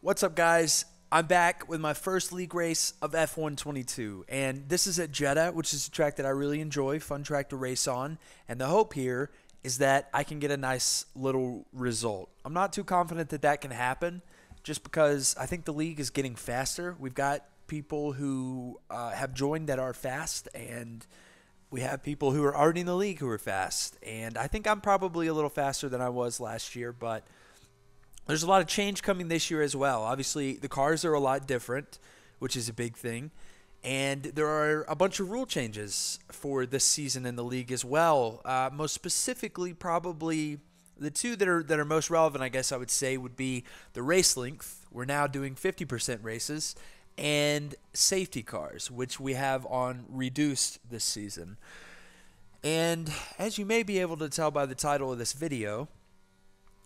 What's up, guys? I'm back with my first league race of F122, and this is at Jeddah, which is a track that I really enjoy, fun track to race on, and the hope here is that I can get a nice little result. I'm not too confident that that can happen, just because I think the league is getting faster. We've got people who have joined that are fast, and we have people who are already in the league who are fast, and I think I'm probably a little faster than I was last year, but there's a lot of change coming this year as well. Obviously, the cars are a lot different, which is a big thing. And there are a bunch of rule changes for this season in the league as well. Most specifically, probably the two that are most relevant, I guess I would say, would be the race length. We're now doing 50% races, and safety cars, which we have on reduced this season. And as you may be able to tell by the title of this video,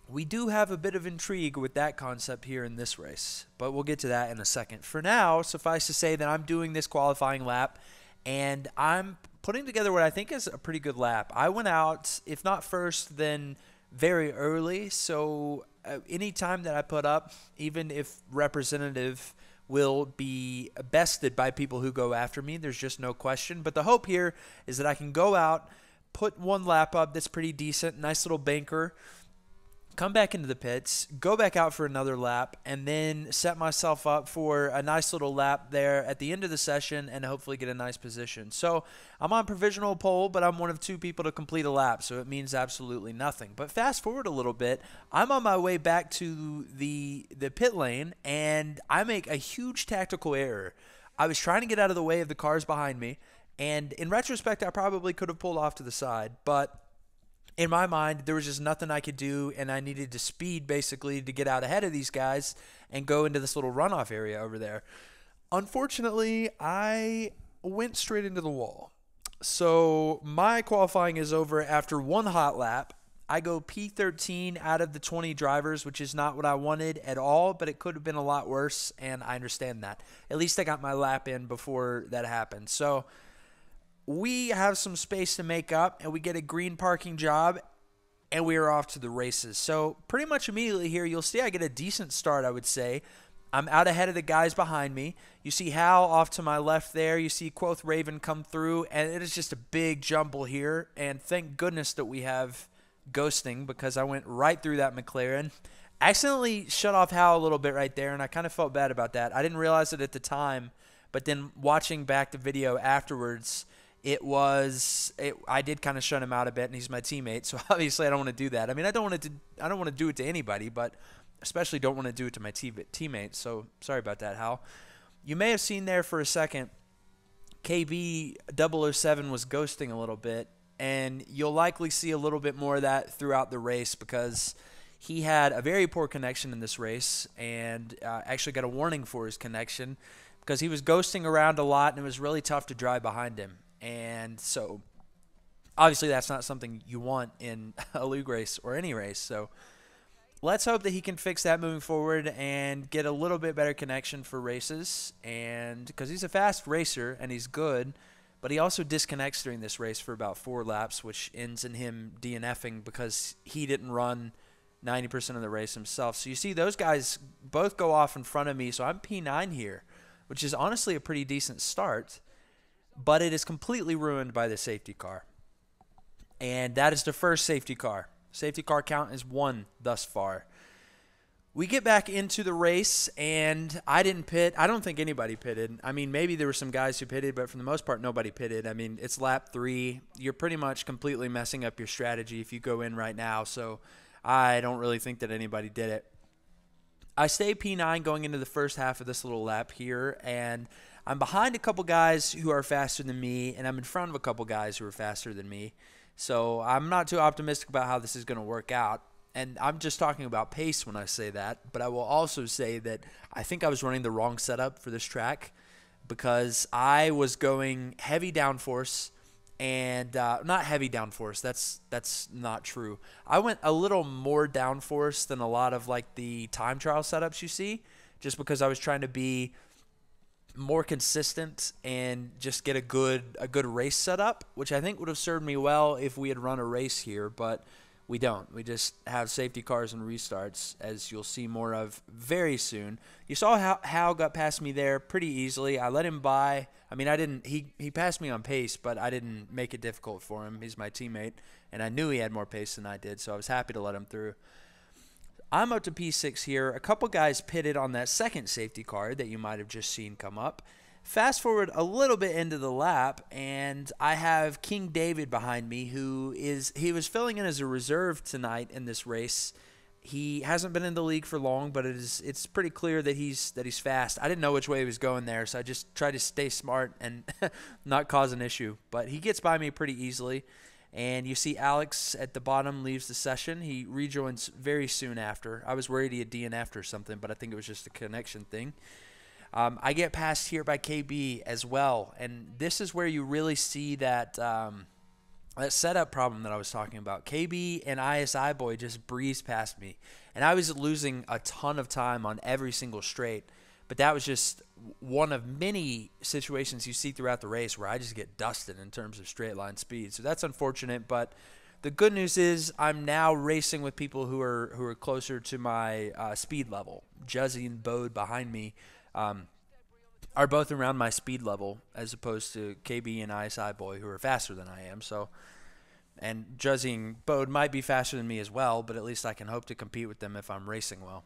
we do have a bit of intrigue with that concept here in this race, but we'll get to that in a second. For now, suffice to say that I'm doing this qualifying lap, and I'm putting together what I think is a pretty good lap. I went out, if not first, then very early, so any time that I put up, even if representative, will be bested by people who go after me. There's just no question. But the hope here is that I can go out, put one lap up that's pretty decent, nice little banker, come back into the pits, go back out for another lap, and then set myself up for a nice little lap there at the end of the session and hopefully get a nice position. So I'm on provisional pole, but I'm one of two people to complete a lap, so it means absolutely nothing. But fast forward a little bit, I'm on my way back to the pit lane, and I make a huge tactical error. I was trying to get out of the way of the cars behind me, and in retrospect, I probably could have pulled off to the side, but in my mind, there was just nothing I could do, and I needed to speed basically to get out ahead of these guys and go into this little runoff area over there. Unfortunately, I went straight into the wall. So my qualifying is over after one hot lap. I go P13 out of the 20 drivers, which is not what I wanted at all, but it could have been a lot worse, and I understand that. At least I got my lap in before that happened. So we have some space to make up, and we get a green parking job, and we are off to the races. So pretty much immediately here, you'll see I get a decent start, I would say. I'm out ahead of the guys behind me. You see Hal off to my left there. You see Quoth Raven come through, and it is just a big jumble here. And thank goodness that we have ghosting, because I went right through that McLaren. Accidentally shut off Hal a little bit right there, and I kind of felt bad about that. I didn't realize it at the time, but then watching back the video afterwards, I did kind of shut him out a bit, and he's my teammate, so obviously I don't want to do that. I mean, I don't want to do it to anybody, but especially don't want to do it to my teammate. So sorry about that, Hal. You may have seen there for a second, KB007 was ghosting a little bit, and you'll likely see a little bit more of that throughout the race, because he had a very poor connection in this race, and actually got a warning for his connection because he was ghosting around a lot, and it was really tough to drive behind him. And so obviously that's not something you want in a league race or any race. So let's hope that he can fix that moving forward and get a little bit better connection for races. And because he's a fast racer and he's good, but he also disconnects during this race for about 4 laps, which ends in him DNFing because he didn't run 90% of the race himself. So you see those guys both go off in front of me. So I'm P9 here, which is honestly a pretty decent start. But it is completely ruined by the safety car. And that is the first safety car. Safety car count is 1 thus far. We get back into the race, and I didn't pit. I don't think anybody pitted. I mean, maybe there were some guys who pitted, but for the most part, nobody pitted. I mean, it's lap 3. You're pretty much completely messing up your strategy if you go in right now. So I don't really think that anybody did it. I stay P9 going into the first half of this little lap here, and I'm behind a couple guys who are faster than me, and I'm in front of a couple guys who are faster than me. So I'm not too optimistic about how this is going to work out. And I'm just talking about pace when I say that. But I will also say that I think I was running the wrong setup for this track, because I was going heavy downforce and not heavy downforce. That's not true. I went a little more downforce than a lot of like the time trial setups you see, just because I was trying to be more consistent and just get a good race setup, which I think would have served me well if we had run a race here, but We don't. We just have safety cars and restarts, as you'll see more of very soon. You saw how Hal got past me there pretty easily. I let him by. I mean, I didn't. He passed me on pace, but I didn't make it difficult for him. He's my teammate, and I knew he had more pace than I did, so I was happy to let him through. I'm up to P6 here. A couple guys pitted on that second safety car that you might have just seen come up. Fast forward a little bit into the lap, and I have King David behind me, he was filling in as a reserve tonight in this race. He hasn't been in the league for long, but it's pretty clear that he's fast. I didn't know which way he was going there, so I just tried to stay smart and not cause an issue. But he gets by me pretty easily. And you see Alex at the bottom leaves the session. He rejoins very soon after. I was worried he had DNF'd or something, but I think it was just a connection thing. I get passed here by KB as well, and this is where you really see that that setup problem that I was talking about. KB and ISI Boy just breezed past me, and I was losing a ton of time on every single straight, but that was just one of many situations you see throughout the race where I just get dusted in terms of straight line speed. So that's unfortunate, but the good news is I'm now racing with people who are closer to my speed level. Juzzy and Bode behind me are both around my speed level, as opposed to KB and ISI Boy, who are faster than I am. So, and Juzzy and Bode might be faster than me as well, but at least I can hope to compete with them if I'm racing well.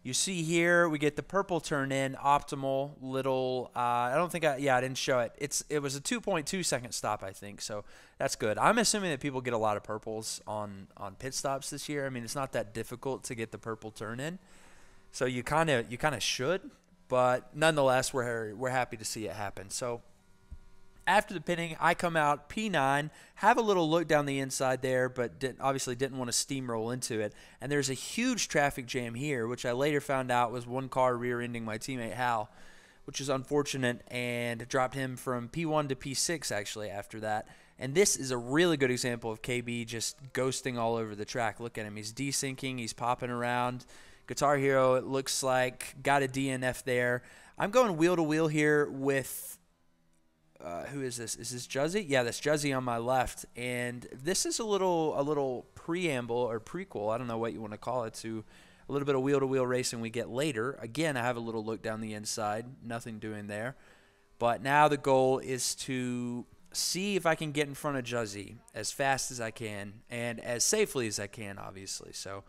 You see here we get the purple turn in, optimal little. I didn't show it. It was a 2.2 second stop, I think. So that's good. I'm assuming that people get a lot of purples on pit stops this year. I mean, it's not that difficult to get the purple turn in. So you kind of should, but nonetheless, we're happy to see it happen. So after the pitting, I come out P9, have a little look down the inside there, but obviously didn't want to steamroll into it. And there's a huge traffic jam here, which I later found out was one car rear-ending my teammate Hal, which is unfortunate, and dropped him from P1 to P6 actually after that. And this is a really good example of KB just ghosting all over the track. Look at him. He's desyncing. He's popping around. Guitar Hero, it looks like, got a DNF there. I'm going wheel-to-wheel here with, who is this? Is this Juzzy? Yeah, that's Juzzy on my left. And this is a little preamble or prequel, I don't know what you want to call it, to a little bit of wheel-to-wheel racing we get later. Again, I have a little look down the inside, nothing doing there. But now the goal is to see if I can get in front of Juzzy as fast as I can and as safely as I can, obviously. So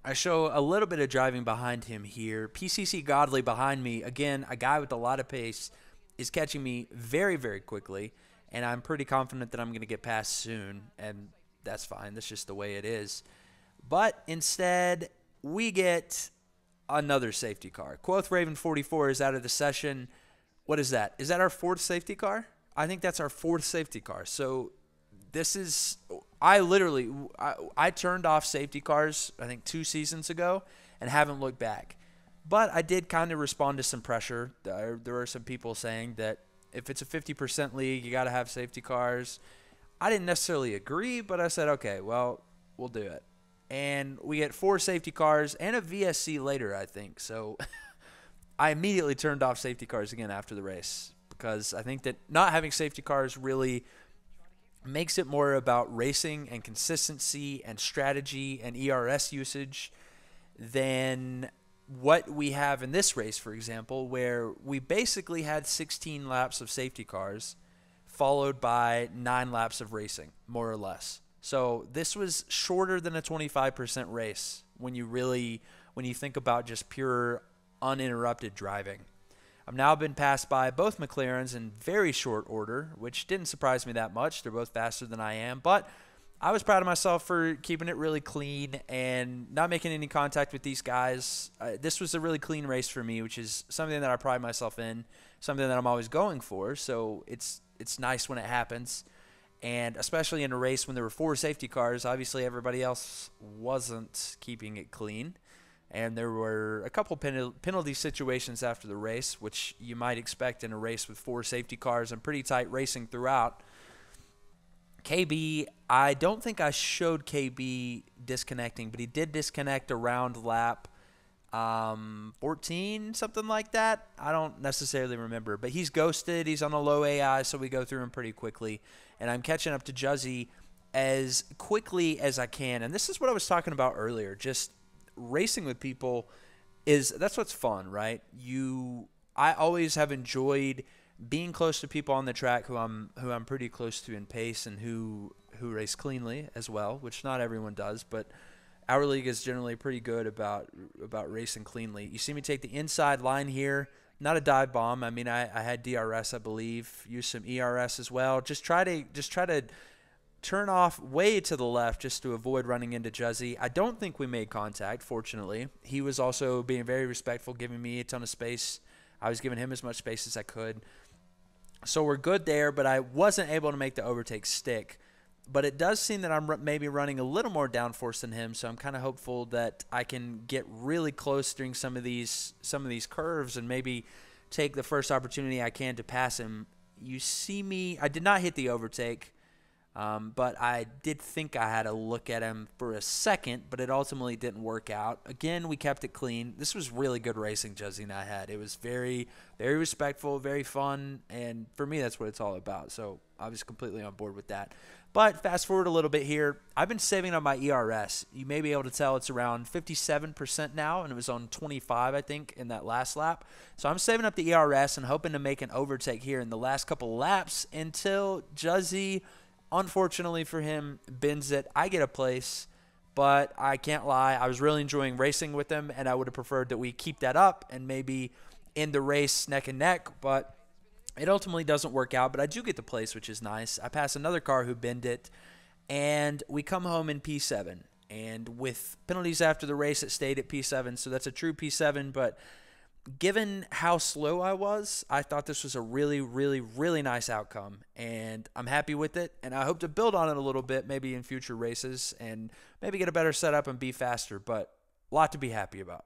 I show a little bit of driving behind him here. PCC Godly behind me, again, a guy with a lot of pace, is catching me very, very quickly, and I'm pretty confident that I'm going to get past soon, and that's fine. That's just the way it is. But instead, we get another safety car. Quoth Raven 44 is out of the session. What is that? Is that our fourth safety car? I think that's our fourth safety car. So this is, I turned off safety cars, I think 2 seasons ago, and haven't looked back. But I did kind of respond to some pressure. There were some people saying that if it's a 50% league, you got to have safety cars. I didn't necessarily agree, but I said, okay, well, we'll do it. And we get 4 safety cars and a VSC later, I think. So I immediately turned off safety cars again after the race, because I think that not having safety cars really makes it more about racing and consistency and strategy and ERS usage than what we have in this race, for example, where we basically had 16 laps of safety cars followed by 9 laps of racing, more or less. So this was shorter than a 25% race when you think about just pure uninterrupted driving. I've now been passed by both McLarens in very short order, which didn't surprise me that much. They're both faster than I am, but I was proud of myself for keeping it really clean and not making any contact with these guys. This was a really clean race for me, which is something that I pride myself in, something that I'm always going for. So it's nice when it happens, and especially in a race when there were 4 safety cars. Obviously, everybody else wasn't keeping it clean, and there were a couple penalty situations after the race, which you might expect in a race with 4 safety cars and pretty tight racing throughout. KB, I don't think I showed KB disconnecting, but he did disconnect around lap 14, something like that. I don't necessarily remember, but he's ghosted. He's on a low AI, so we go through him pretty quickly. And I'm catching up to Juzzy as quickly as I can. And this is what I was talking about earlier. Just racing with people that's what's fun, right? I always have enjoyed being close to people on the track who I'm pretty close to in pace and who race cleanly as well, which not everyone does, but our league is generally pretty good about racing cleanly. You see me take the inside line here, not a dive bomb. I mean, I had DRS, I believe, use some ERS as well. Just try to turn off way to the left just to avoid running into Juzzy. I don't think we made contact, fortunately. He was also being very respectful, giving me a ton of space. I was giving him as much space as I could. So we're good there, but I wasn't able to make the overtake stick. But it does seem that I'm maybe running a little more downforce than him, so I'm kind of hopeful that I can get really close during some of these curves and maybe take the first opportunity I can to pass him. You see me, I did not hit the overtake, but I did think I had a look at him for a second, but it ultimately didn't work out. Again, we kept it clean. This was really good racing Juzzy and I had. It was very, very respectful, very fun, and for me, that's what it's all about. So I was completely on board with that. But fast forward a little bit here. I've been saving on my ERS. You may be able to tell it's around 57% now, and it was on 25, I think, in that last lap. So I'm saving up the ERS and hoping to make an overtake here in the last couple of laps until Juzzy, unfortunately for him, bends it. I get a place, but I can't lie. I was really enjoying racing with him, and I would have preferred that we keep that up and maybe end the race neck and neck, but it ultimately doesn't work out, but I do get the place, which is nice. I pass another car who bend it, and we come home in P7. And with penalties after the race, it stayed at P7, so that's a true P7. But given how slow I was, I thought this was a really, really, really nice outcome, and I'm happy with it. And I hope to build on it a little bit, maybe in future races, and maybe get a better setup and be faster. But a lot to be happy about.